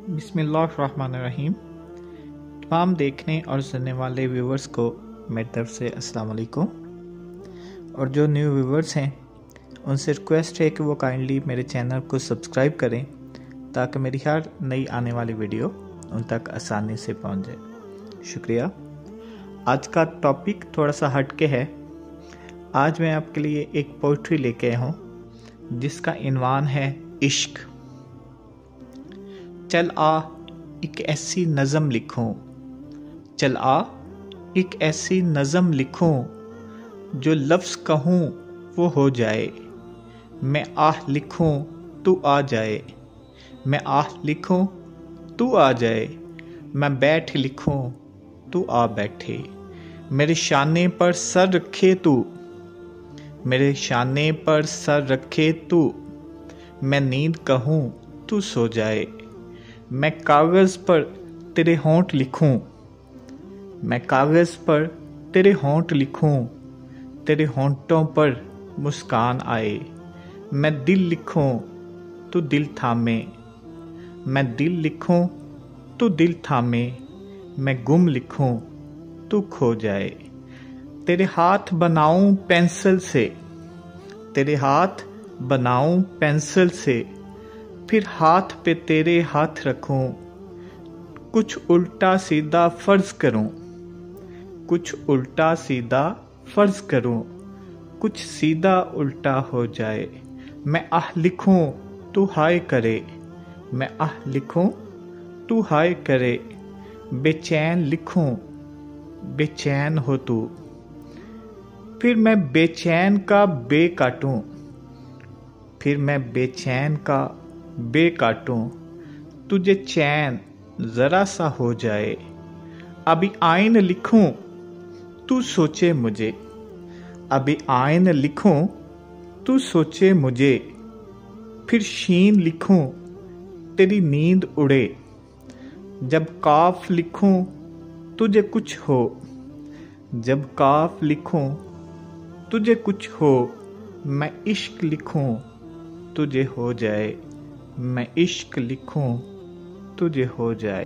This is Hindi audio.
बिस्मिल्लाहिर्रहमानिर्रहीम। तमाम देखने और सुनने वाले व्यूवर्स को मेरी तरफ से अस्सलाम वालेकुम। और जो न्यू व्यूवर्स हैं उनसे रिक्वेस्ट है कि वो काइंडली मेरे चैनल को सब्सक्राइब करें ताकि मेरी हर नई आने वाली वीडियो उन तक आसानी से पहुंच जाए। शुक्रिया। आज का टॉपिक थोड़ा सा हटके है। आज मैं आपके लिए एक पोइट्री लेके आया हूँ जिसका इन्वान है इश्क। चल आ एक ऐसी नज़म लिखूं, चल आ एक ऐसी नज़म लिखूं जो लफ्ज़ कहूं वो हो जाए। मैं आह लिखूं तू आ जाए, मैं आह लिखूं तू आ जाए। मैं बैठ लिखूं तू आ बैठे। मेरे शाने पर सर रखे तू, मेरे शाने पर सर रखे तू। मैं नींद कहूं तू सो जाए। मैं कागज़ पर तेरे होंठ लिखूं, मैं कागज़ पर तेरे होंठ लिखूं। तेरे होंठों पर मुस्कान आए। मैं दिल लिखूं तू दिल थामे, मैं दिल लिखूं तू दिल थामे। मैं गुम लिखूं तू खो जाए। तेरे हाथ बनाऊं पेंसिल से, तेरे हाथ बनाऊं पेंसिल से। फिर हाथ पे तेरे हाथ रखूं। कुछ उल्टा सीधा फर्ज करूं, कुछ उल्टा सीधा फर्ज करूं। कुछ सीधा उल्टा हो जाए। मैं आह लिखूं तू हाय करे, मैं आह लिखूं तू हाय करे। बेचैन लिखूं बेचैन हो तू। फिर मैं बेचैन का बे काटूं, फिर मैं बेचैन का बे काटूं। तुझे चैन जरा सा हो जाए। अभी आइन लिखूं तू सोचे मुझे, अभी आइन लिखूं तू सोचे मुझे। फिर शीन लिखूं तेरी नींद उड़े। जब काफ लिखूं तुझे कुछ हो, जब काफ लिखूं तुझे कुछ हो। मैं इश्क लिखूं तुझे हो जाए, मैं इश्क लिखूं तुझे हो जाए।